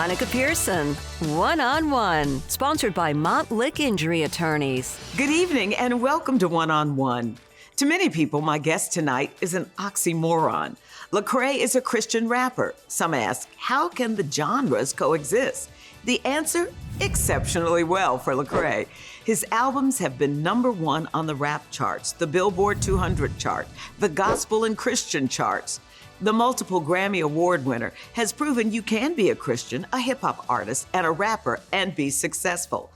Monica Pearson. One-on-One, sponsored by Montlick Injury Attorneys. Good evening and welcome to One-on-One. To many people, my guest tonight is an oxymoron. Lecrae is a Christian rapper. Some ask, how can the genres coexist? The answer, exceptionally well for Lecrae. His albums have been #1 on the rap charts, the Billboard 200 chart, the gospel and Christian charts. The multiple Grammy Award winner has proven you can be a Christian, a hip-hop artist, and a rapper and be successful.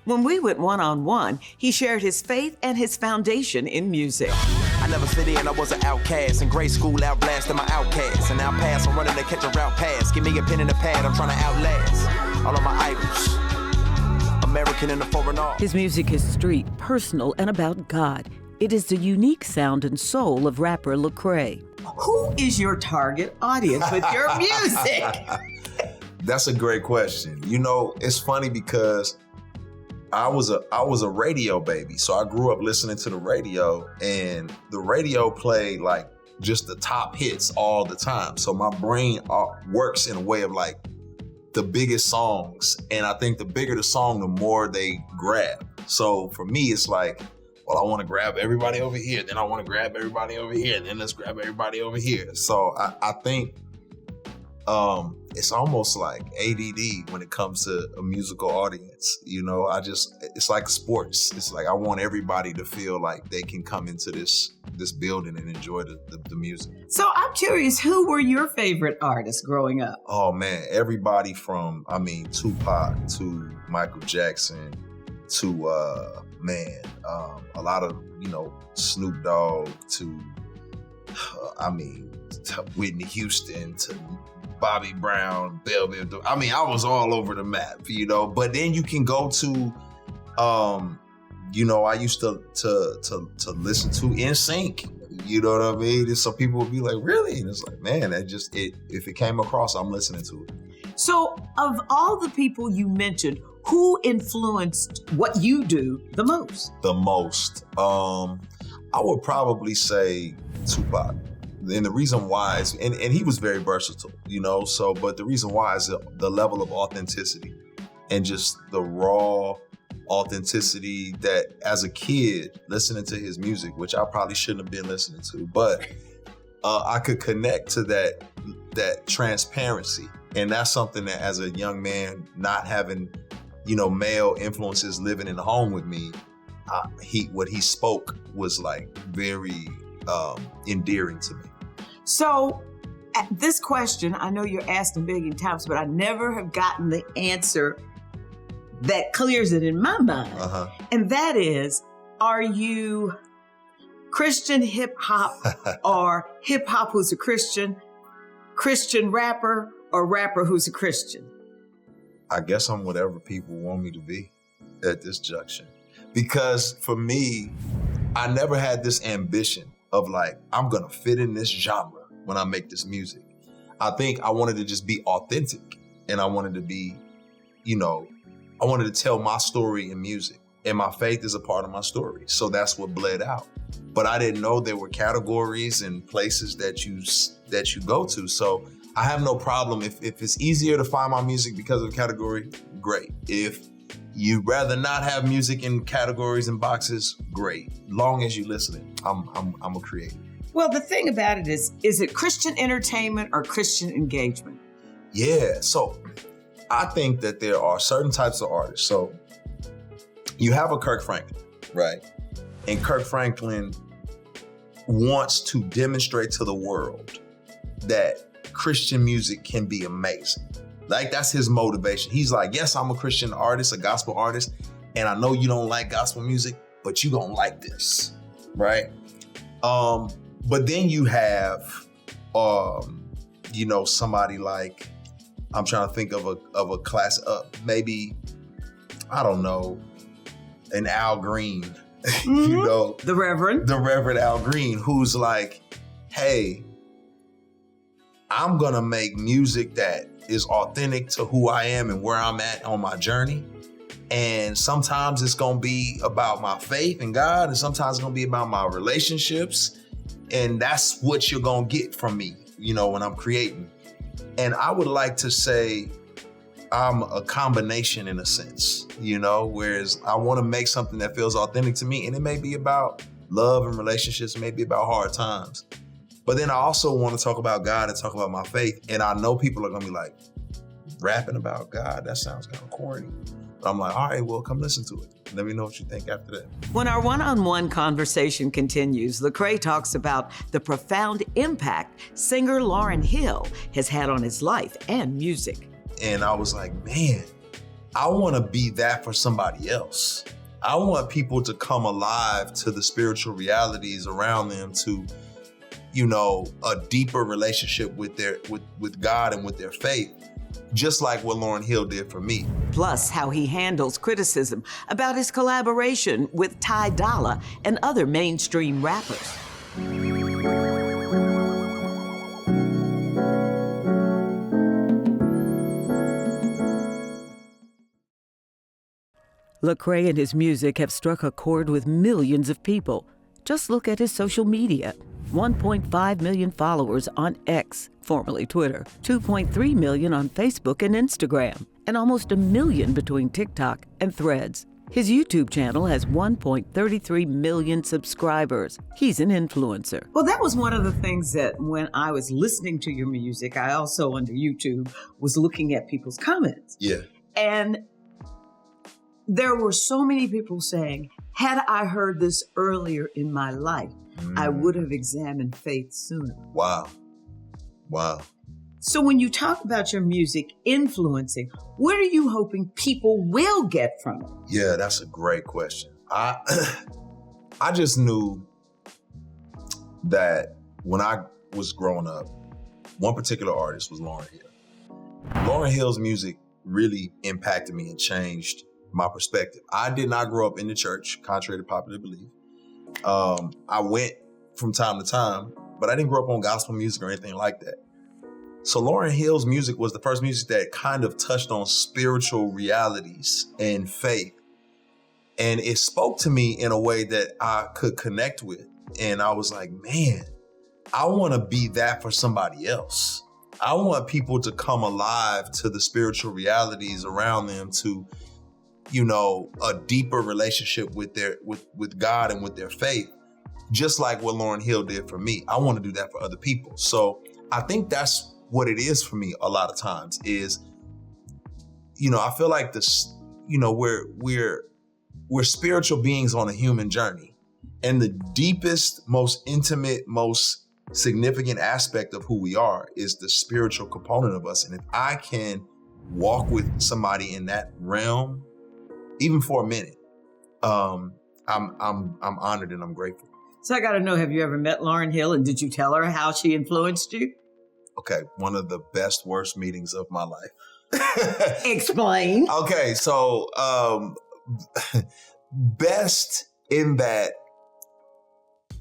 When we went one-on-one, he shared his faith and his foundation in music. I never fit in, I was an outcast. In grade school, outblasting my outcasts. And now pass, I'm running to catch a route pass. Give me a pen and a pad, I'm trying to outlast all of my idols. American in the foreign art. His music is street, personal, and about God. It is the unique sound and soul of rapper Lecrae. Who is your target audience with your music? That's a great question. You know, it's funny because I was a radio baby. So I grew up listening to the radio, and the radio played like just the top hits all the time. So my brain works in a way of like the biggest songs. And I think the bigger the song, the more they grab. So for me, it's like, well, I want to grab everybody over here. Then I want to grab everybody over here. Then let's grab everybody over here. So I think it's almost like ADD when it comes to a musical audience. You know, it's like sports. It's like I want everybody to feel like they can come into this building and enjoy the music. So I'm curious, who were your favorite artists growing up? Oh man, everybody from, Tupac to Michael Jackson to, a lot of, Snoop Dogg to Whitney Houston to Bobby Brown, Belleville. I was all over the map, but then you can go to, I used to listen to NSYNC, you know what I mean? And so people would be like, really? And it's like, man, if it came across, I'm listening to it. So of all the people you mentioned, who influenced what you do the most? The most? I would probably say Tupac. And the reason why is, and he was very versatile, but the reason why is the level of authenticity and just the raw authenticity that as a kid listening to his music, which I probably shouldn't have been listening to, but I could connect to that transparency. And that's something that as a young man, not having, male influences living in the home with me, what he spoke was like very endearing to me. So at this question, I know you're asked a million times, but I never have gotten the answer that clears it in my mind. Uh-huh. And that is, are you Christian hip hop or hip hop who's a Christian rapper or rapper who's a Christian? I guess I'm whatever people want me to be at this junction. Because for me, I never had this ambition of like, I'm gonna fit in this genre when I make this music. I think I wanted to just be authentic, and I wanted to be, I wanted to tell my story in music, and my faith is a part of my story. So that's what bled out. But I didn't know there were categories and places that you go to. So I have no problem if it's easier to find my music because of the category, great. If you'd rather not have music in categories and boxes, great. Long as you're listening, I'm a creator. Well, the thing about it is it Christian entertainment or Christian engagement? Yeah, so I think that there are certain types of artists. So you have a Kirk Franklin, right? And Kirk Franklin wants to demonstrate to the world that Christian music can be amazing. Like, that's his motivation. He's like, yes, I'm a Christian artist, a gospel artist, and I know you don't like gospel music, but you gonna like this, right? But then you have, somebody like, I'm trying to think of a class, maybe, I don't know, an Al Green, Mm-hmm. The Reverend Al Green, who's like, hey, I'm gonna make music that is authentic to who I am and where I'm at on my journey. And sometimes it's gonna be about my faith in God, and sometimes it's gonna be about my relationships. And that's what you're gonna get from me, when I'm creating. And I would like to say I'm a combination in a sense, whereas I want to make something that feels authentic to me. And it may be about love and relationships, it may be about hard times. But then I also want to talk about God and talk about my faith. And I know people are going to be like, rapping about God, that sounds kind of corny. But I'm like, all right, well, come listen to it. Let me know what you think after that. When our one-on-one conversation continues, Lecrae talks about the profound impact singer Lauryn Hill has had on his life and music. And I was like, man, I want to be that for somebody else. I want people to come alive to the spiritual realities around them, to, a deeper relationship with with God and with their faith, just like what Lauryn Hill did for me. Plus, how he handles criticism about his collaboration with Ty Dolla and other mainstream rappers. Lecrae and his music have struck a chord with millions of people. Just look at his social media. 1.5 million followers on X, formerly Twitter, 2.3 million on Facebook and Instagram, and almost 1 million between TikTok and Threads. His YouTube channel has 1.33 million subscribers. He's an influencer. Well, that was one of the things that when I was listening to your music, I also under YouTube was looking at people's comments. Yeah. And there were so many people saying, had I heard this earlier in my life, I would have examined faith sooner. Wow. So when you talk about your music influencing, what are you hoping people will get from it? Yeah, that's a great question. I just knew that when I was growing up, one particular artist was Lauryn Hill. Lauryn Hill's music really impacted me and changed my perspective. I did not grow up in the church, contrary to popular belief. I went from time to time, but I didn't grow up on gospel music or anything like that. So Lauryn Hill's music was the first music that kind of touched on spiritual realities and faith. And it spoke to me in a way that I could connect with. And I was like, man, I want to be that for somebody else. I want people to come alive to the spiritual realities around them, to a deeper relationship with with God and with their faith, just like what Lauryn Hill did for me. I want to do that for other people. So I think that's what it is for me a lot of times is, I feel like this, we're spiritual beings on a human journey. And the deepest, most intimate, most significant aspect of who we are is the spiritual component of us. And if I can walk with somebody in that realm, even for a minute, I'm honored and I'm grateful. So I got to know, have you ever met Lauryn Hill, and did you tell her how she influenced you? Okay, one of the best, worst meetings of my life. Explain. Okay, so best in that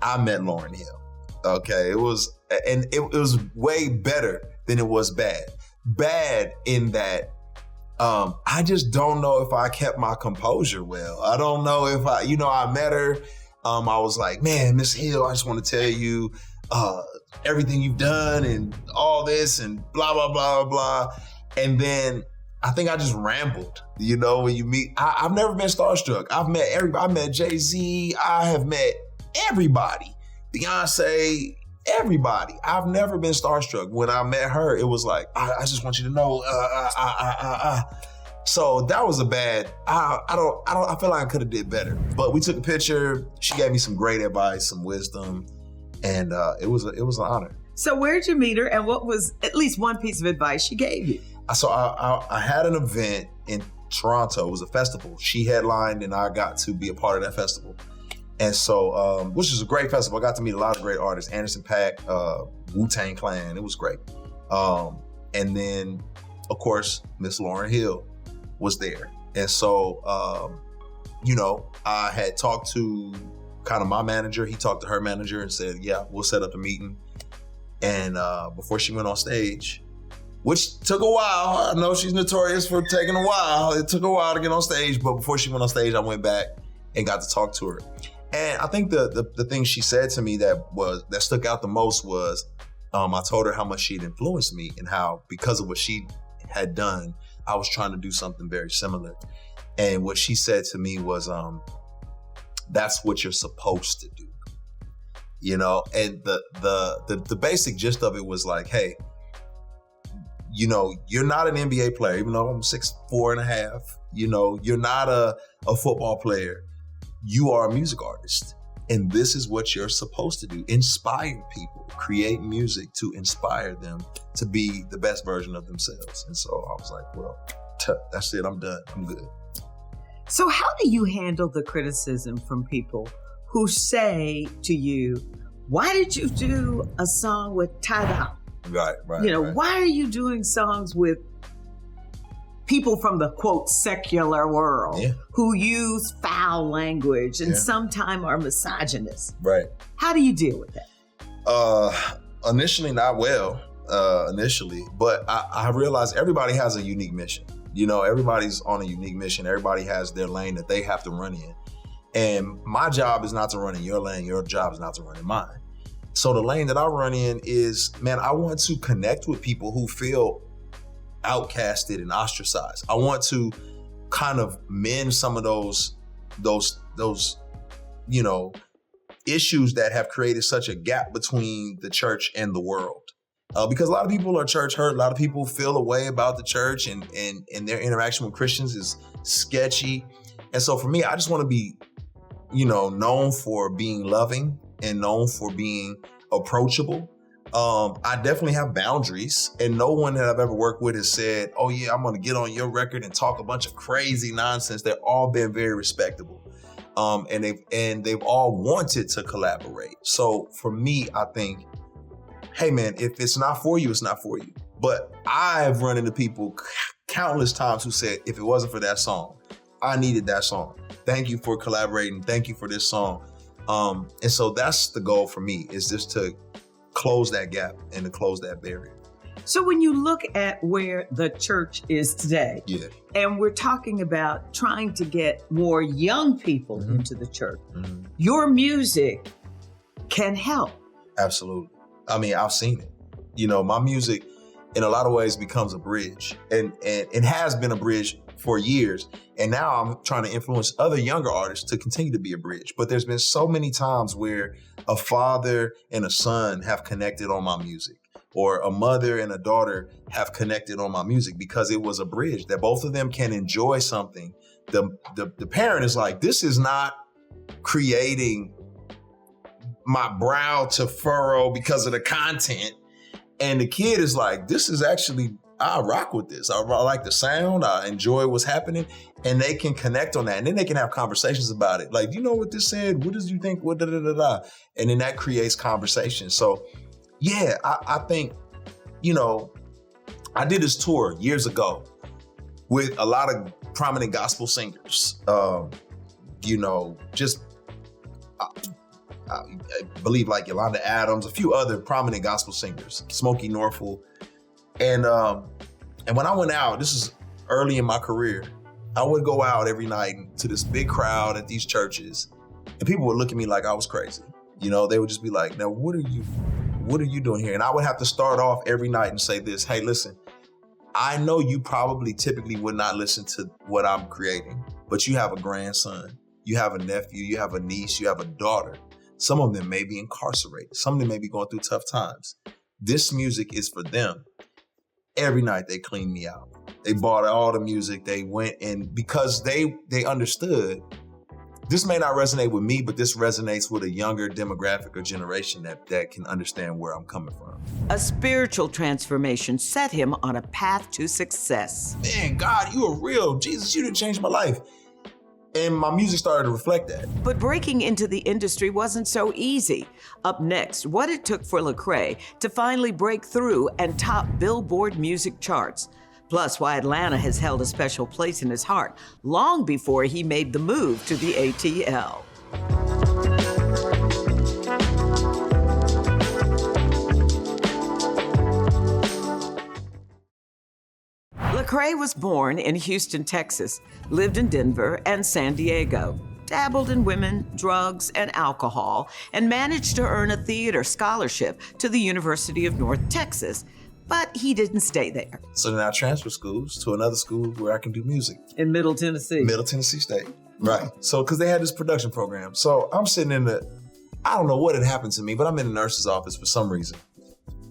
I met Lauryn Hill. Okay, it was way better than it was bad. Bad in that I just don't know if I kept my composure well. I don't know if I met her. I was like, man, Miss Hill, I just want to tell you everything you've done and all this and blah, blah, blah, blah. And then I think I just rambled, when you meet, I've never been starstruck. I've met everybody. I met Jay-Z. I have met everybody. Beyonce, everybody. I've never been starstruck. When I met her, it was like, I just want you to know, So that was a bad, I feel like I could have did better. But we took a picture. She gave me some great advice, some wisdom, and it was an honor. So where'd you meet her, and what was at least one piece of advice she gave you? So I had an event in Toronto. It was a festival. She headlined, and I got to be a part of that festival. And so, which is a great festival. I got to meet a lot of great artists, Anderson .Paak, Wu-Tang Clan. It was great. And then, of course, Miss Lauryn Hill was there. And so, I had talked to kind of my manager. He talked to her manager and said, yeah, we'll set up a meeting. And before she went on stage, which took a while. I know she's notorious for taking a while. It took a while to get on stage, but before she went on stage, I went back and got to talk to her. And I think the thing she said to me that stuck out the most was, I told her how much she'd influenced me and how, because of what she had done, I was trying to do something very similar. And what she said to me was, that's what you're supposed to do. You know, and the basic gist of it was like, hey, you know, you're not an NBA player, even though I'm 6'4.5". You know, you're not a football player. You are a music artist. And this is what you're supposed to do. Inspire people, create music to inspire them to be the best version of themselves. And so I was like, well, that's it. I'm done. I'm good. So how do you handle the criticism from people who say to you, why did you do a song with Tada? Right. You know, right. why are you doing songs with people from the, quote, secular world who use foul language and sometimes are misogynist? Right. How do you deal with that? Initially, not well, but I realized everybody has a unique mission. You know, everybody's on a unique mission. Everybody has their lane that they have to run in. And my job is not to run in your lane. Your job is not to run in mine. So the lane that I run in is, man, I want to connect with people who feel outcasted and ostracized. I want to kind of mend some of those, you know, issues that have created such a gap between the church and the world. Because a lot of people are church hurt. A lot of people feel a way about the church and their interaction with Christians is sketchy. And so for me, I just want to be, you know, known for being loving and known for being approachable. I definitely have boundaries, and no one that I've ever worked with has said, oh yeah, I'm going to get on your record and talk a bunch of crazy nonsense. They've all been very respectable. And they've all wanted to collaborate. So for me, I think, hey man, if it's not for you, it's not for you. But I've run into people countless times who said, if it wasn't for that song, I needed that song. Thank you for collaborating. Thank you for this song. And so that's the goal for me, is just to close that gap and to close that barrier. So when you look at where the church is today, and we're talking about trying to get more young people into the church, your music can help. Absolutely. I mean, I've seen it. You know, my music in a lot of ways becomes a bridge, and it has been a bridge for years. And now I'm trying to influence other younger artists to continue to be a bridge. But there's been so many times where a father and a son have connected on my music, or a mother and a daughter have connected on my music because it was a bridge that both of them can enjoy something. The parent is like, this is not creating my brow to furrow because of the content. And the kid is like, this is actually, I rock with this. I like the sound. I enjoy what's happening. And they can connect on that. And then they can have conversations about it. Like, you know what this said? What did you think? What And then that creates conversation. So yeah, I think, you know, I did this tour years ago with a lot of prominent gospel singers. You know, just I believe like Yolanda Adams, a few other prominent gospel singers, Smokey Norfolk. And when I went out, this is early in my career, I would go out every night to this big crowd at these churches, and people would look at me like I was crazy. You know, they would just be like, now what are you doing here? And I would have to start off every night and say this, hey, listen, I know you probably typically would not listen to what I'm creating, but you have a grandson, you have a nephew, you have a niece, you have a daughter. Some of them may be incarcerated. Some of them may be going through tough times. This music is for them. Every night they cleaned me out. They bought all the music. They went, and because they understood, this may not resonate with me, but this resonates with a younger demographic or generation that can understand where I'm coming from. A spiritual transformation set him on a path to success. Man, God, you are real. Jesus, you didn't change my life. And my music started to reflect that. But breaking into the industry wasn't so easy. Up next, what it took for Lecrae to finally break through and top Billboard music charts. Plus, why Atlanta has held a special place in his heart long before he made the move to the ATL. Lecrae was born in Houston, Texas, lived in Denver and San Diego, dabbled in women, drugs, and alcohol, and managed to earn a theater scholarship to the University of North Texas. but he didn't stay there. So then I transferred schools to another school where I can do music. In Middle Tennessee. Middle Tennessee State. Right. So, because they had this production program. So I'm sitting I don't know what had happened to me, but I'm in the nurse's office for some reason.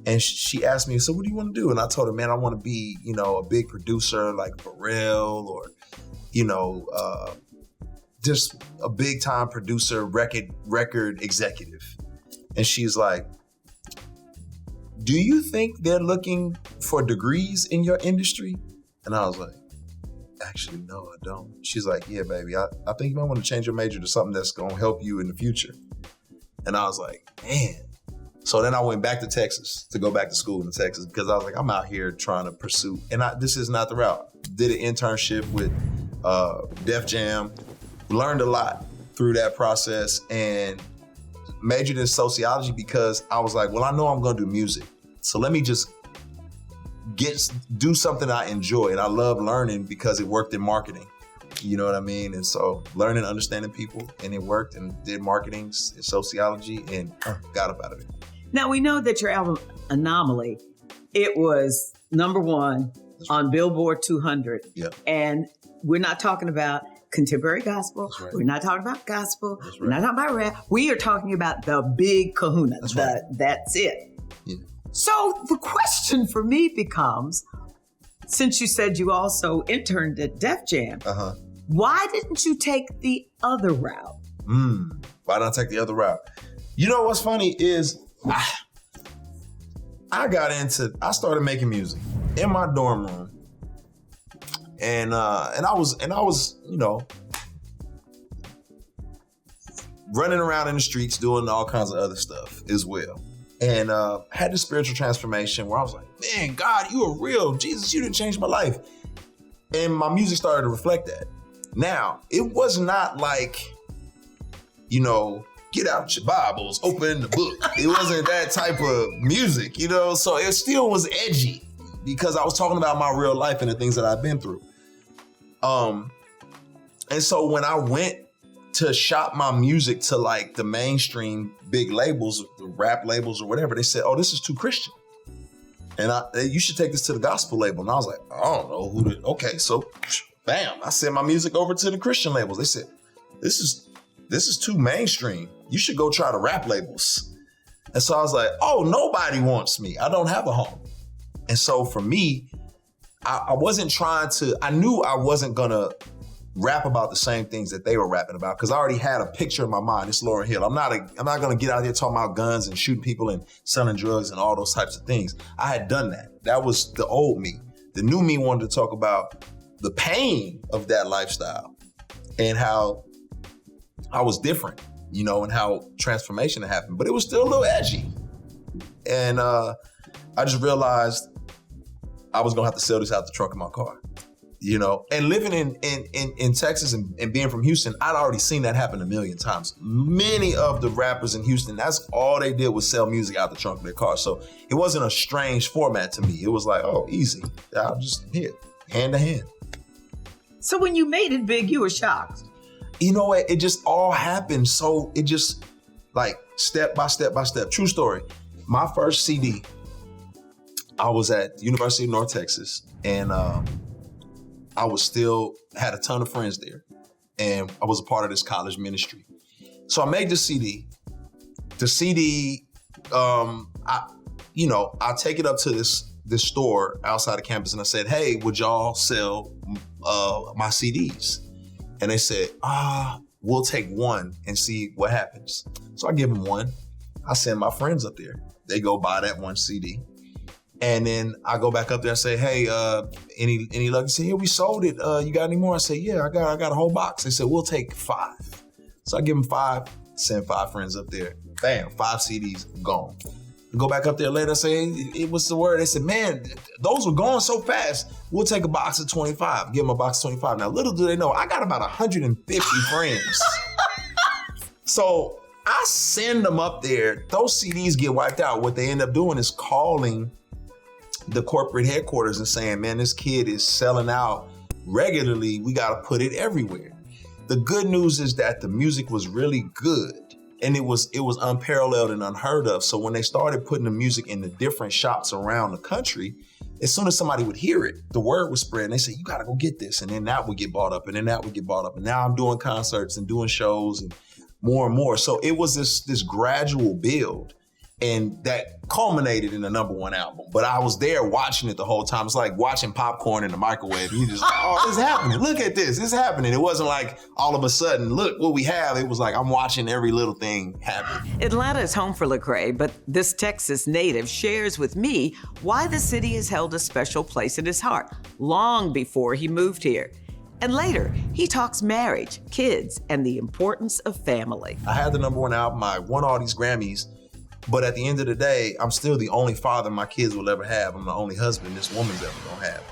And she asked me, so what do you want to do? And I told her, man, I want to be, a big producer like Pharrell or, just a big time producer, record executive. And she's like, do you think they're looking for degrees in your industry? And I was like, actually, no, I don't. She's like, yeah, baby, I think you might want to change your major to something that's going to help you in the future. And I was like, man. So then I went back to Texas to go back to school in Texas because I was like, I'm out here trying to pursue, and this is not the route. Did an internship with Def Jam, learned a lot through that process, and majored in sociology because I was like, well, I know I'm going to do music. So let me just do something I enjoy. And I love learning because it worked in marketing. You know what I mean? And so learning, understanding people, and it worked, and did marketing and sociology and got up out of it. Now, we know that your album, Anomaly, it was number one on Billboard 200. Yep. And we're not talking about contemporary gospel. That's right. We're not talking about gospel. That's We're not talking about rap. We are talking about the big kahuna. That's right. That's it. Yeah. So the question for me becomes, since you said you also interned at Def Jam, why didn't you take the other route? Why didn't I take the other route? You know what's funny is I started making music in my dorm room. And I was, running around in the streets doing all kinds of other stuff as well. And had this spiritual transformation where I was like, man, God, you are real. Jesus, you didn't change my life. And my music started to reflect that. Now, it was not like, get out your Bibles, open the book. It wasn't that type of music, so it still was edgy because I was talking about my real life and the things that I've been through. And so when I went to shop my music to like the mainstream big labels, the rap labels or whatever, they said, oh, this is too Christian. And you should take this to the gospel label. And I was like, I don't know okay. So bam, I sent my music over to the Christian labels. They said, this is too mainstream. You should go try the rap labels. And so I was like, oh, nobody wants me. I don't have a home. And so for me, I knew I wasn't gonna rap about the same things that they were rapping about because I already had a picture in my mind. It's Lauryn Hill. I'm not gonna get out there talking about guns and shooting people and selling drugs and all those types of things. I had done that. That was the old me. The new me wanted to talk about the pain of that lifestyle and how I was different, and how transformation had happened. But it was still a little edgy. And I just realized I was gonna have to sell this out the trunk of my car. And living in Texas and being from Houston, I'd already seen that happen a million times. Many of the rappers in Houston, that's all they did was sell music out the trunk of their car. So it wasn't a strange format to me. It was like, oh, easy. I'll just hit hand to hand. So when you made it big, you were shocked. You know what? It just all happened. So it just like step by step by step. True story. My first CD, I was at the University of North Texas, and I had a ton of friends there, and I was a part of this college ministry. So I made the CD. The CD, I take it up to this store outside of campus, and I said, hey, would y'all sell my CDs? And they said, we'll take one and see what happens. So I give them one. I send my friends up there. They go buy that one CD. And then I go back up there and say, hey, any luck? They say, yeah, we sold it. You got any more? I say, yeah, I got a whole box. They said, we'll take 5. So I give them 5, send 5 friends up there. Bam, 5 CDs gone. I go back up there later, I say, hey, what's the word? They said, man, those were gone so fast. We'll take a box of 25. Give them a box of 25. Now, little do they know, I got about 150 friends. So I send them up there. Those CDs get wiped out. What they end up doing is calling the corporate headquarters and saying, man, this kid is selling out regularly. We got to put it everywhere. The good news is that the music was really good. And it was unparalleled and unheard of. So when they started putting the music in the different shops around the country, as soon as somebody would hear it, the word would spread and they say, you gotta go get this. And then that would get bought up and then that would get bought up. And now I'm doing concerts and doing shows and more. So it was this gradual build. And that culminated in the #1 album. But I was there watching it the whole time. It's like watching popcorn in the microwave. You just, oh, it's happening. Look at this. It's happening. It wasn't like all of a sudden, look what we have. It was like I'm watching every little thing happen. Atlanta is home for Lecrae, but this Texas native shares with me why the city has held a special place in his heart long before he moved here. And later, he talks marriage, kids, and the importance of family. I had the #1 album. I won all these Grammys. But at the end of the day, I'm still the only father my kids will ever have. I'm the only husband this woman's ever gonna have.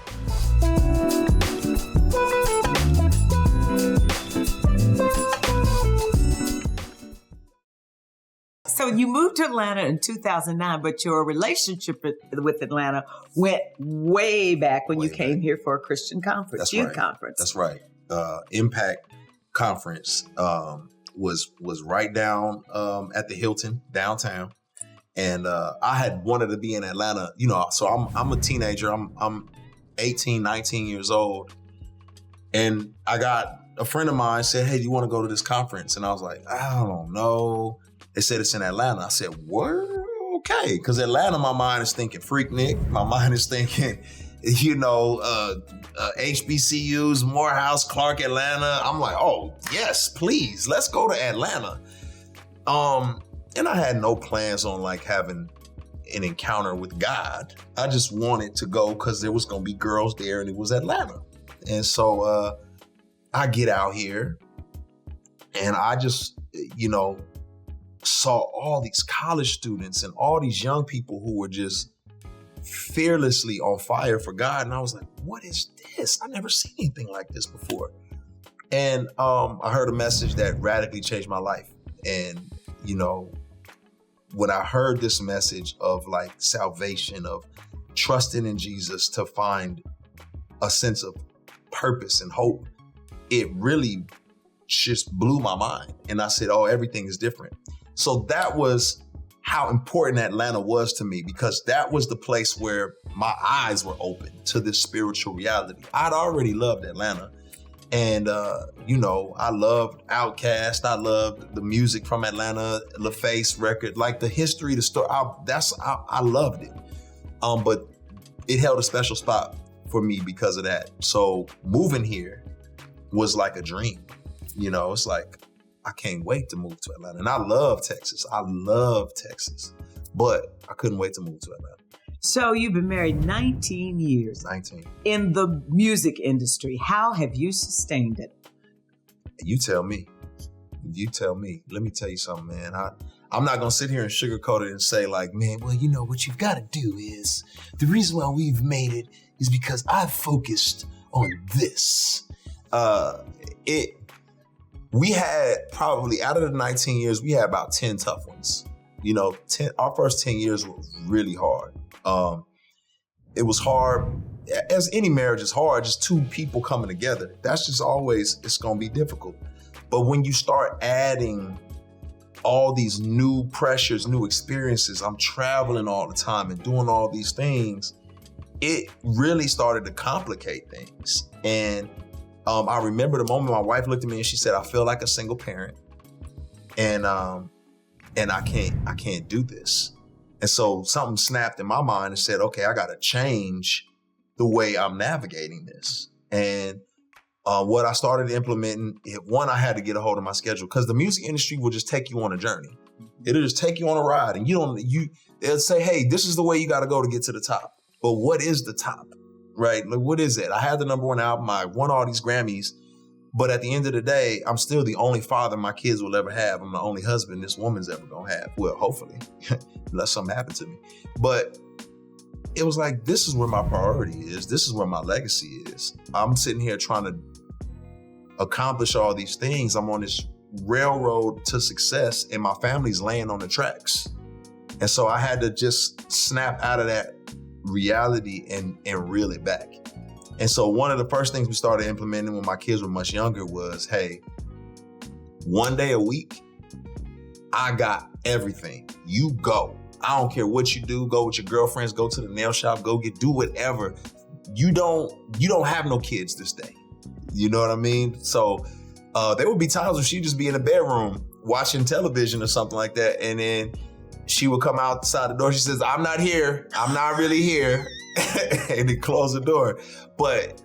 So you moved to Atlanta in 2009, but your relationship with Atlanta went way back when you came here for a Christian conference, That's youth right. conference. That's right. Impact Conference was right down at the Hilton downtown. And I had wanted to be in Atlanta, so I'm a teenager. I'm 18, 19 years old. And I got a friend of mine said, hey, do you want to go to this conference? And I was like, I don't know. They said it's in Atlanta. I said, what? Okay. Because Atlanta, my mind is thinking Freaknik. My mind is thinking, HBCUs, Morehouse, Clark, Atlanta. I'm like, oh, yes, please. Let's go to Atlanta. And I had no plans on like having an encounter with God. I just wanted to go because there was going to be girls there and it was Atlanta. And so I get out here and I just, saw all these college students and all these young people who were just fearlessly on fire for God. And I was like, what is this? I've never seen anything like this before. And I heard a message that radically changed my life. And, when I heard this message of like salvation, of trusting in Jesus to find a sense of purpose and hope, it really just blew my mind. And I said, oh, everything is different. So that was how important Atlanta was to me, because that was the place where my eyes were open to this spiritual reality. I'd already loved Atlanta. And, I loved Outkast. I loved the music from Atlanta, LaFace record, like the history, the story. I loved it. But it held a special spot for me because of that. So moving here was like a dream. It's like, I can't wait to move to Atlanta. And I love Texas. But I couldn't wait to move to Atlanta. So you've been married 19 years. 19. In the music industry. How have you sustained it? You tell me. Let me tell you something, man. I'm not going to sit here and sugarcoat it and say like, man, well, what you've got to do is, the reason why we've made it is because I've focused on this. We had probably, out of the 19 years, we had about 10 tough ones. Our first 10 years were really hard. It was hard, as any marriage is hard, just two people coming together. That's just always, it's gonna be difficult. But when you start adding all these new pressures, new experiences, I'm traveling all the time and doing all these things, it really started to complicate things. And I remember the moment my wife looked at me and she said, I feel like a single parent and I can't do this. And so something snapped in my mind and said, okay, I got to change the way I'm navigating this. And what I started implementing, I had to get a hold of my schedule, because the music industry will just take you on a journey. It'll just take you on a ride, and they'll say, hey, this is the way you got to go to get to the top. But what is the top, right? Like, what is it? I had the #1 album. I won all these Grammys. But at the end of the day, I'm still the only father my kids will ever have. I'm the only husband this woman's ever gonna have. Well, hopefully, unless something happened to me. But it was like, this is where my priority is. This is where my legacy is. I'm sitting here trying to accomplish all these things. I'm on this railroad to success and my family's laying on the tracks. And so I had to just snap out of that reality and reel it back. And so one of the first things we started implementing when my kids were much younger was, hey, one day a week, I got everything. You go. I don't care what you do. Go with your girlfriends, go to the nail shop, do whatever. You don't have no kids this day. You know what I mean? So there would be times when she'd just be in the bedroom watching television or something like that. And then she would come outside the door. She says, I'm not here. I'm not really here. And then close the door. But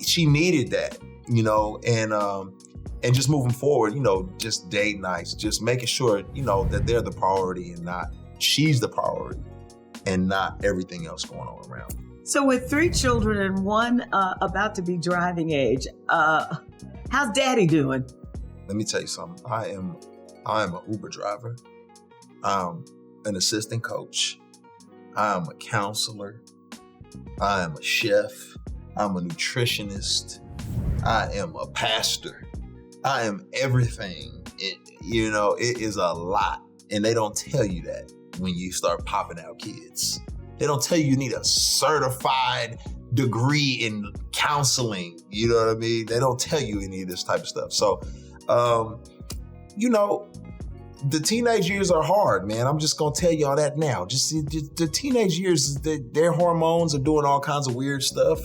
she needed that, you know, and just moving forward, you know, just date nights, just making sure, you know, that they're the priority and not she's the priority and not everything else going on around. So with 3 children and one about to be driving age, how's daddy doing? Let me tell you something. I am an Uber driver. I'm an assistant coach. I am a counselor. I am a chef. I'm a nutritionist. I am a pastor. I am everything. It is a lot. And they don't tell you that when you start popping out kids. They don't tell you need a certified degree in counseling. You know what I mean? They don't tell you any of this type of stuff. So, you know, the teenage years are hard, man. I'm just gonna tell y'all that now. Just the teenage years, their hormones are doing all kinds of weird stuff,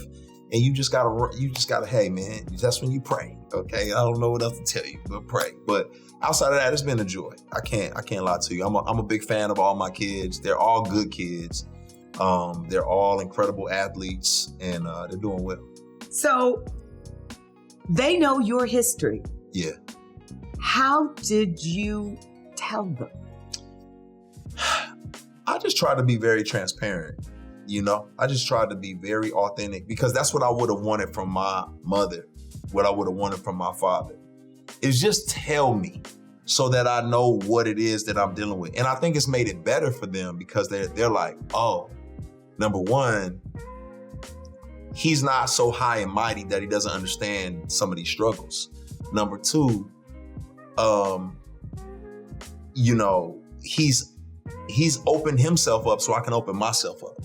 and you just gotta, hey, man, that's when you pray. Okay, I don't know what else to tell you, but pray. But outside of that, it's been a joy. I can't lie to you. I'm a big fan of all my kids. They're all good kids. They're all incredible athletes, and they're doing well. So they know your history. Yeah. How did you tell them? I just try to be very transparent, you know? I just try to be very authentic because that's what I would have wanted from my mother, what I would have wanted from my father, is just tell me so that I know what it is that I'm dealing with. And I think it's made it better for them because they're like, oh, number one, he's not so high and mighty that he doesn't understand some of these struggles. Number two, you know, he's opened himself up so I can open myself up.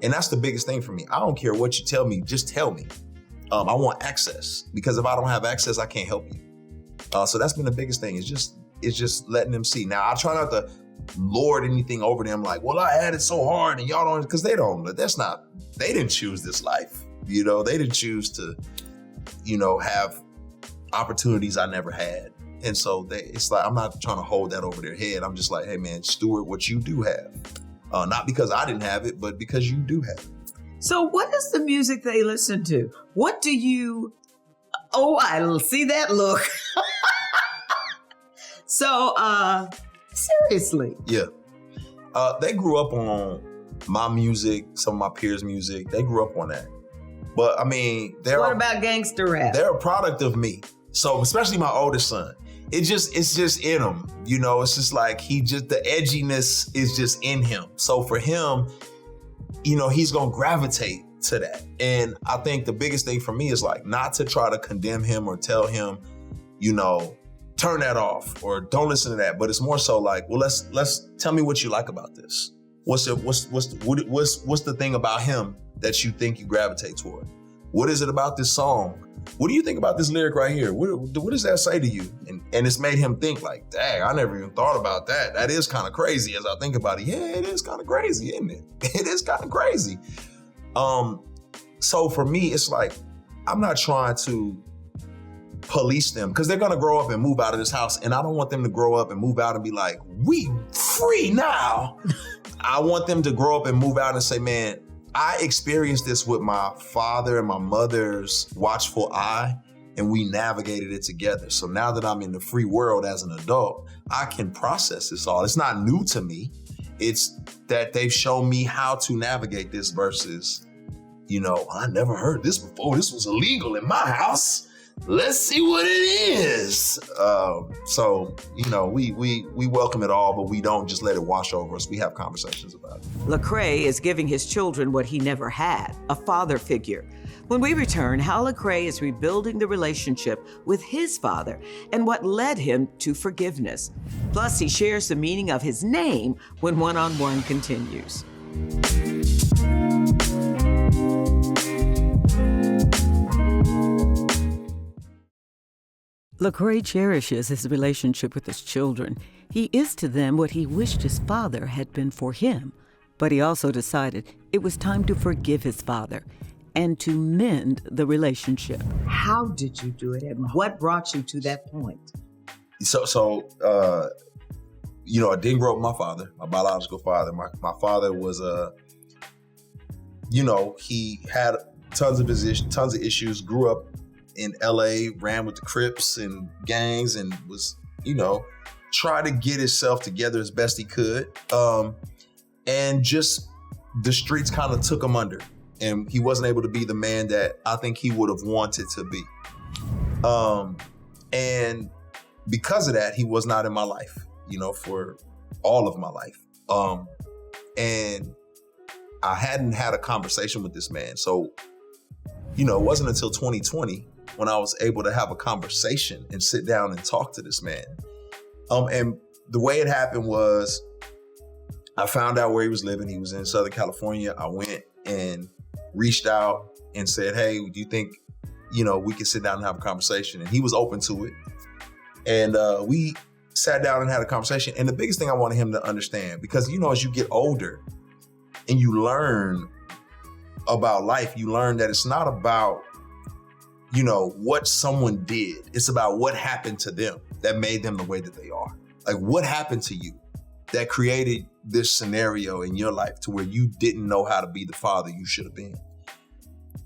And that's the biggest thing for me. I don't care what you tell me, just tell me. I want access because if I don't have access, I can't help you. So that's been the biggest thing. It's just letting them see. Now I try not to lord anything over them like, well, I had it so hard and y'all don't, because they didn't choose this life. You know, they didn't choose to, you know, have opportunities I never had. And so it's like, I'm not trying to hold that over their head. I'm just like, hey man, steward what you do have. Not because I didn't have it, but because you do have it. So what is the music they listen to? What do you, I see that look. So, seriously. Yeah. They grew up on my music, some of my peers' music. They grew up on that. But I mean, what about gangster rap? They're a product of me. So especially my oldest son. It's just in him. You know, it's just like the edginess is just in him. So for him, you know, he's gonna gravitate to that. And I think the biggest thing for me is like not to try to condemn him or tell him, you know, turn that off or don't listen to that. But it's more so like, well, let's tell me what you like about this. What's the thing about him that you think you gravitate toward? What is it about this song? What do you think about this lyric right here? What does that say to you? And it's made him think like, dang, I never even thought about that. That is kind of crazy as I think about it. Yeah, it is kind of crazy, isn't it? It is kind of crazy. So for me, it's like, I'm not trying to police them because they're going to grow up and move out of this house. And I don't want them to grow up and move out and be like, we free now. I want them to grow up and move out and say, man, I experienced this with my father and my mother's watchful eye, and we navigated it together. So now that I'm in the free world as an adult, I can process this all. It's not new to me. It's that they've shown me how to navigate this versus, you know, I never heard this before. This was illegal in my house. Let's see what it is. So, you know, we welcome it all, but we don't just let it wash over us. We have conversations about it. Lecrae is giving his children what he never had, a father figure. When we return, how Lecrae is rebuilding the relationship with his father and what led him to forgiveness. Plus, he shares the meaning of his name when One-on-One continues. Lecrae cherishes his relationship with his children. He is to them what he wished his father had been for him. But he also decided it was time to forgive his father and to mend the relationship. How did you do it, and what brought you to that point? I didn't grow up with my father, my biological father. My father was he had tons of issues, grew up in LA, ran with the Crips and gangs, and was, tried to get himself together as best he could. And just the streets kind of took him under, and he wasn't able to be the man that I think he would have wanted to be. And because of that, he was not in my life, for all of my life. And I hadn't had a conversation with this man. So, it wasn't until 2020 when I was able to have a conversation and sit down and talk to this man. And the way it happened was I found out where he was living. He was in Southern California. I went and reached out and said, hey, do you think, we can sit down and have a conversation? And he was open to it. And we sat down and had a conversation. And the biggest thing I wanted him to understand, because, as you get older and you learn about life, you learn that it's not about, what someone did. It's about what happened to them that made them the way that they are. Like, what happened to you that created this scenario in your life to where you didn't know how to be the father you should have been.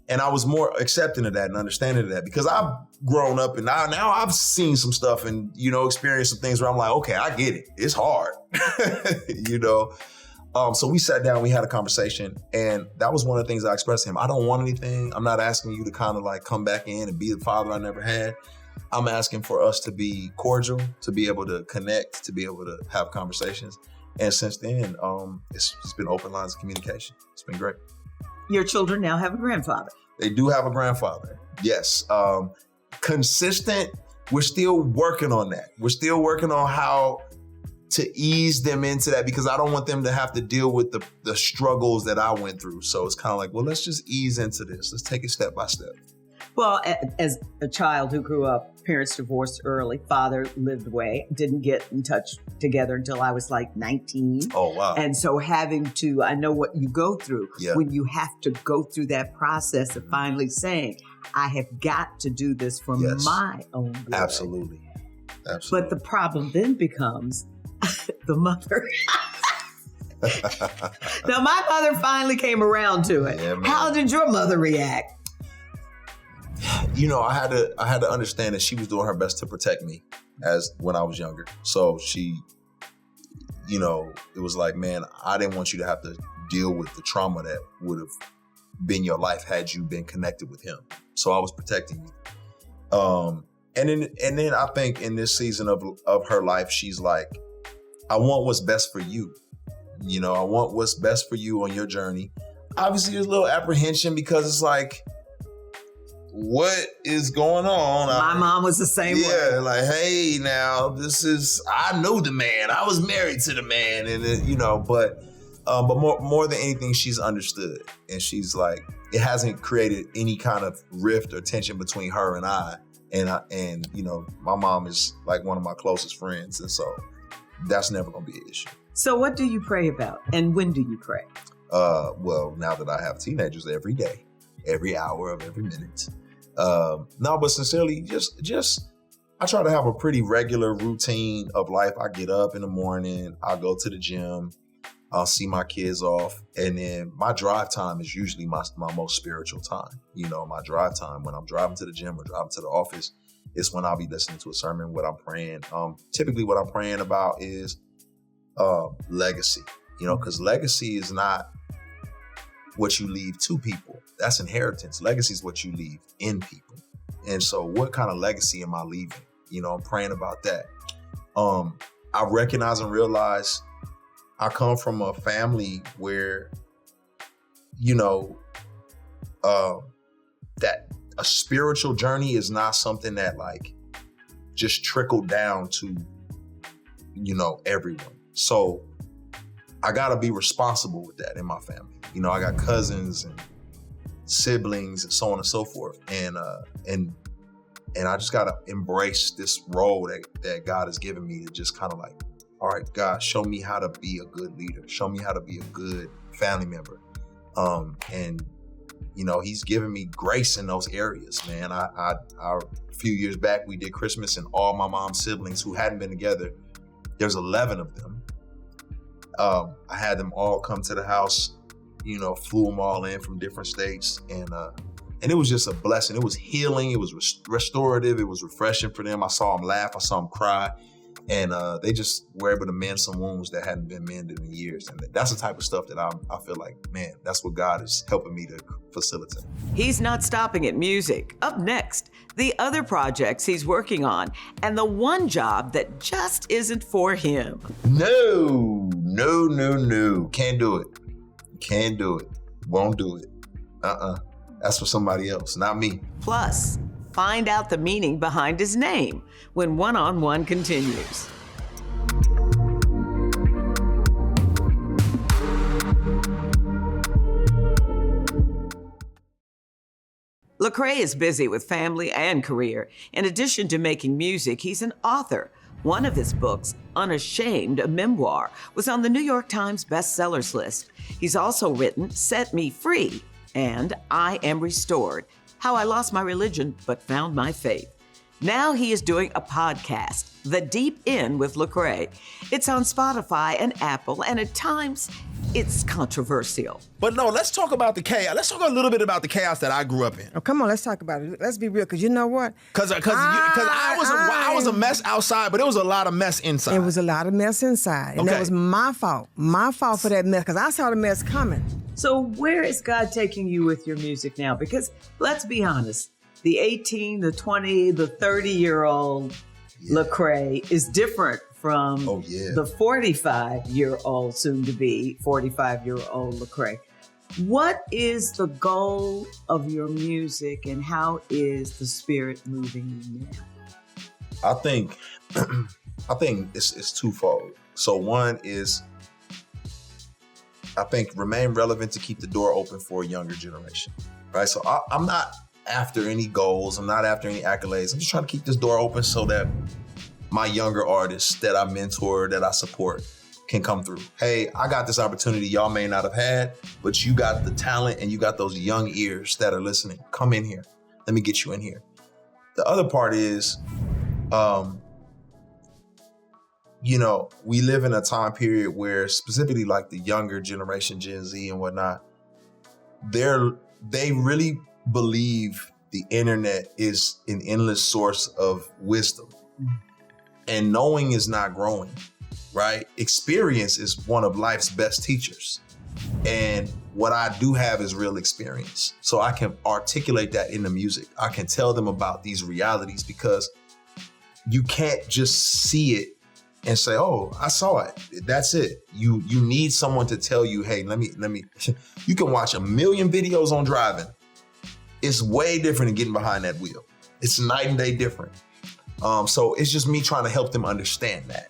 And I was more accepting of that and understanding of that because I've grown up and now I've seen some stuff and, experienced some things where I'm like, okay, I get it. It's hard, So we sat down, we had a conversation, and that was one of the things I expressed to him. I don't want anything. I'm not asking you to kind of like come back in and be the father I never had. I'm asking for us to be cordial, to be able to connect, to be able to have conversations. And since then, it's been open lines of communication. It's been great. Your children now have a grandfather. They do have a grandfather. Yes. Consistent. We're still working on that. We're still working on how to ease them into that because I don't want them to have to deal with the struggles that I went through. So it's kind of like, well, let's just ease into this. Let's take it step by step. Well, as a child who grew up, parents divorced early, father lived away, didn't get in touch together until I was like 19. Oh, wow. And so I know what you go through when you have to go through that process of finally saying, I have got to do this for my own good. Absolutely. But the problem then becomes the mother. Now, my mother finally came around to it. Yeah, how did your mother react? I had to understand that she was doing her best to protect me when I was younger. So she, it was like, man, I didn't want you to have to deal with the trauma that would have been your life had you been connected with him. So I was protecting you. And then I think in this season of her life, she's like, I want what's best for you. I want what's best for you on your journey. Obviously, there's a little apprehension because it's like, what is going on? My mom was the same way. Yeah, like, hey, now I know the man. I was married to the man, and but more than anything, she's understood, and she's like, it hasn't created any kind of rift or tension between her and I, and my mom is like one of my closest friends, and so that's never gonna be an issue. So, what do you pray about, and when do you pray? Well, now that I have teenagers, every day, every hour of every minute. No, but sincerely, just I try to have a pretty regular routine of life. I get up in the morning, I'll go to the gym, I'll see my kids off, and then my drive time is usually my most spiritual time. My drive time when I'm driving to the gym or driving to the office, it's when I'll be listening to a sermon, what I'm praying. Typically what I'm praying about is legacy, because legacy is not what you leave to people. That's inheritance. Legacy is what you leave in people. And so what kind of legacy am I leaving? I'm praying about that. I recognize and realize I come from a family where, that a spiritual journey is not something that like just trickled down to, everyone. So I gotta be responsible with that in my family. I got cousins and siblings and so on and so forth. And And I just gotta embrace this role that God has given me to just kind of like, all right, God, show me how to be a good leader. Show me how to be a good family member. And you know, he's given me grace in those areas, man. A few years back, we did Christmas, and all my mom's siblings who hadn't been together, there's 11 of them. I had them all come to the house, you know, flew them all in from different states. And it was just a blessing. It was healing. It was restorative. It was refreshing for them. I saw them laugh. I saw them cry. And they just were able to mend some wounds that hadn't been mended in years. And that's the type of stuff that I feel like, man, that's what God is helping me to facilitate. He's not stopping at music. Up next, the other projects he's working on and the one job that just isn't for him. No. Can't do it. Can't do it. Won't do it. That's for somebody else, not me. Plus, find out the meaning behind his name when One on One continues. Lecrae is busy with family and career. In addition to making music, he's an author. One of his books, Unashamed, a memoir, was on the New York Times bestsellers list. He's also written Set Me Free and I Am Restored, How I Lost My Religion But Found My Faith. Now he is doing a podcast, The Deep End with Lecrae. It's on Spotify and Apple, and at times, it's controversial. But no, let's talk about the chaos. Let's talk a little bit about the chaos that I grew up in. Oh, come on, let's talk about it. Let's be real, because you know what? Because I was a mess outside, but it was a lot of mess inside. It was a lot of mess inside, and Okay. that was my fault. My fault for that mess, because I saw the mess coming. So where is God taking you with your music now? Because let's be honest, the 18, the 20, the 30-year-old Lecrae is different from the 45-year-old, soon-to-be 45-year-old Lecrae. What is the goal of your music, and how is the Spirit moving you now? I think it's twofold. So one is, I think, remain relevant to keep the door open for a younger generation, right? So I'm not after any goals. I'm not after any accolades. I'm just trying to keep this door open so that my younger artists that I mentor, that I support, can come through. Hey, I got this opportunity y'all may not have had, but you got the talent and you got those young ears that are listening. Come in here. Let me get you in here. The other part is, you know, we live in a time period where specifically like the younger generation, Gen Z and whatnot, they really believe the internet is an endless source of wisdom. And knowing is not growing, right? Experience is one of life's best teachers. And what I do have is real experience. So I can articulate that in the music. I can tell them about these realities, because you can't just see it and say, oh, I saw it. That's it. You need someone to tell you, hey, let me. You can watch 1 million videos on driving. It's way different than getting behind that wheel. It's night and day different. So it's just me trying to help them understand that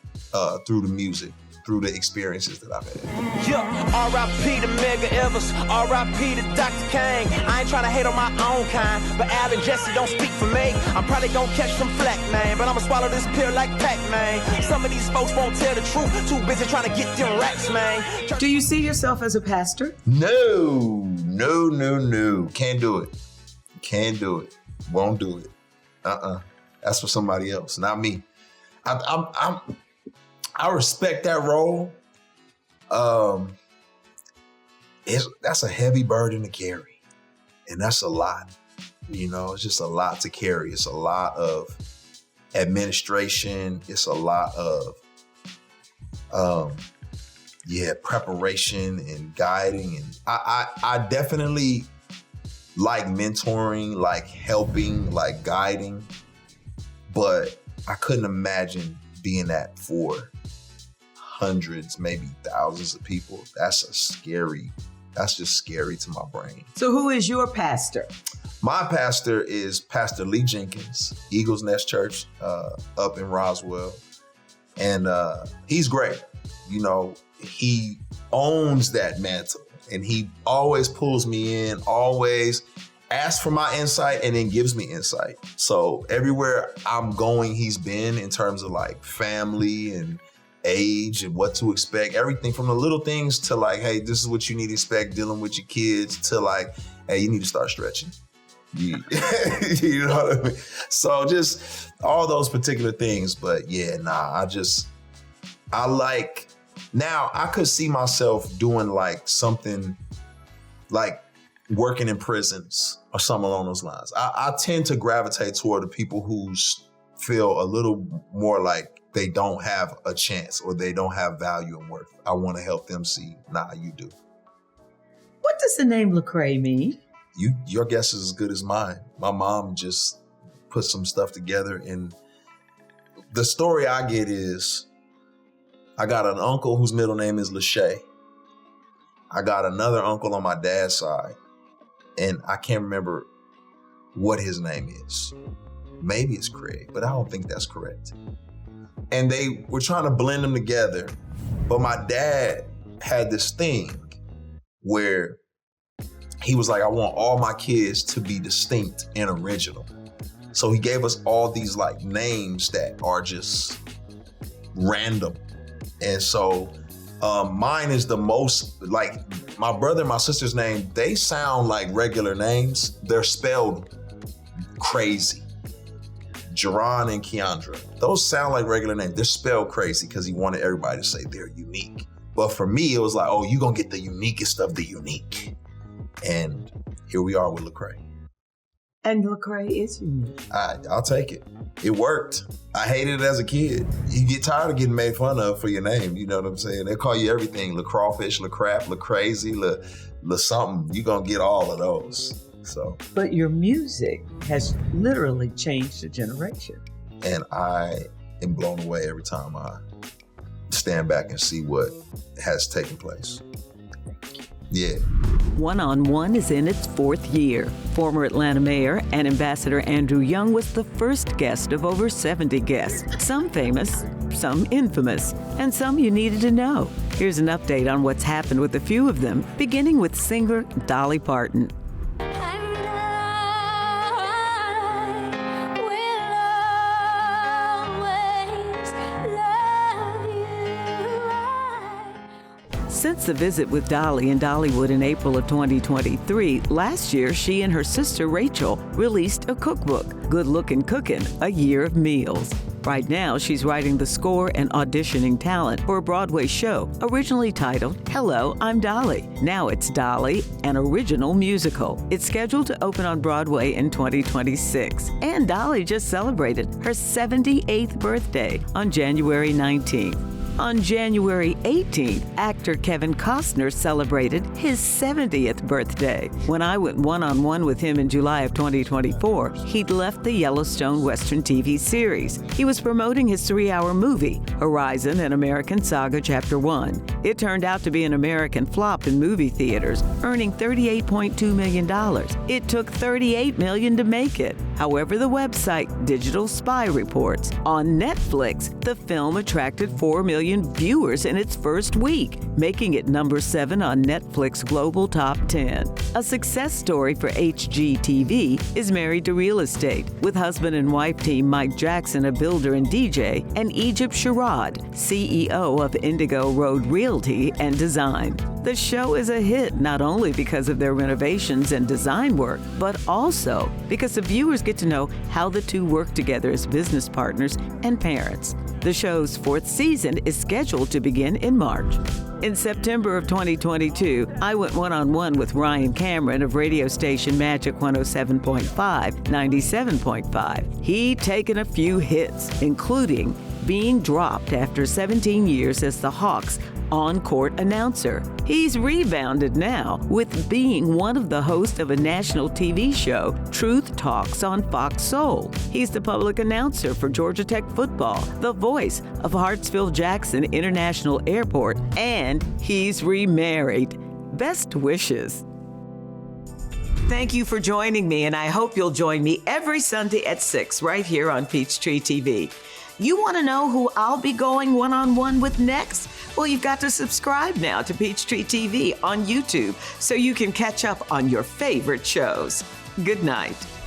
through the music, through the experiences that I've had. Yeah, R.I.P. to Mega Evers, R.I.P. to Dr. Kane. I ain't trying to hate on my own kind, but Al and Jesse don't speak for me. I'm probably gonna catch some flack, man, but I'ma swallow this pill like Pac-Man. Some of these folks won't tell the truth, too busy trying to get them racks, man. Do you see yourself as a pastor? No. Can't do it. Can't do it. Won't do it. That's for somebody else, not me. I respect that role. That's a heavy burden to carry, and that's a lot. You know, it's just a lot to carry. It's a lot of administration. It's a lot of preparation and guiding. And I definitely like mentoring, like helping, like guiding, but I couldn't imagine being that for hundreds, maybe thousands of people. That's just scary to my brain. So who is your pastor? My pastor is Pastor Lee Jenkins, Eagles Nest Church up in Roswell. And he's great. You know, he owns that mantle, and he always pulls me in, always asks for my insight and then gives me insight. So everywhere I'm going, he's been in terms of like family and age and what to expect. Everything from the little things to like, hey, this is what you need to expect dealing with your kids, to like, hey, you need to start stretching. You know what I mean? So just all those particular things. But yeah, I like, now I could see myself doing like something like working in prisons or something along those lines. I tend to gravitate toward the people who feel a little more like they don't have a chance or they don't have value and worth. I want to help them see, nah, you do. What does the name Lecrae mean? Your guess is as good as mine. My mom just put some stuff together, and the story I get is I got an uncle whose middle name is Lecrae. I got another uncle on my dad's side, and I can't remember what his name is. Maybe it's Craig, but I don't think that's correct. And they were trying to blend them together, but my dad had this thing where he was like, I want all my kids to be distinct and original. So he gave us all these like names that are just random. And so mine is the most, like my brother and my sister's name, they sound like regular names. They're spelled crazy. Jerron and Keandra. Those sound like regular names. They're spelled crazy because he wanted everybody to say they're unique. But for me, it was like, oh, you're going to get the uniquest of the unique. And here we are with Lecrae. And Lecrae is unique. I'll take it. It worked. I hated it as a kid. You get tired of getting made fun of for your name. You know what I'm saying? They call you everything. LaCrawfish, LaCrap, LaCrazy, La something. You're going to get all of those. So. But your music has literally changed a generation. And I am blown away every time I stand back and see what has taken place. Yeah. One on One is in its 4th year. Former Atlanta Mayor and Ambassador Andrew Young was the first guest of over 70 guests, some famous, some infamous, and some you needed to know. Here's an update on what's happened with a few of them, beginning with singer Dolly Parton. Since the visit with Dolly in Dollywood in April of 2023, last year she and her sister Rachel released a cookbook, Good Lookin' Cookin', A Year of Meals. Right now, she's writing the score and auditioning talent for a Broadway show, originally titled Hello, I'm Dolly. Now it's Dolly, an original musical. It's scheduled to open on Broadway in 2026. And Dolly just celebrated her 78th birthday on January 19th. On January 18th, actor Kevin Costner celebrated his 70th birthday. When I went one-on-one with him in July of 2024, he'd left the Yellowstone Western TV series. He was promoting his 3-hour movie, Horizon: An American Saga Chapter 1. It turned out to be an American flop in movie theaters, earning $38.2 million. It took $38 million to make it. However, the website Digital Spy reports, on Netflix, the film attracted 4 million viewers in its first week, making it number 7 on Netflix Global Top 10. A success story for HGTV is Married to Real Estate, with husband and wife team Mike Jackson, a builder and DJ, and Egypt Sherrod, CEO of Indigo Road Realty and Design. The show is a hit not only because of their renovations and design work, but also because the viewers get to know how the two work together as business partners and parents. The show's 4th season is scheduled to begin in March. In September of 2022, I went one-on-one with Ryan Cameron of radio station Magic 107.5, 97.5. He'd taken a few hits, including being dropped after 17 years as the Hawks' on-court announcer. He's rebounded now with being one of the hosts of a national TV show, Truth Talks on Fox Soul. He's the public announcer for Georgia Tech football, the voice of Hartsfield-Jackson International Airport, and he's remarried. Best wishes. Thank you for joining me, and I hope you'll join me every Sunday at 6 right here on Peachtree TV. You want to know who I'll be going one-on-one with next? Well, you've got to subscribe now to Peachtree TV on YouTube so you can catch up on your favorite shows. Good night.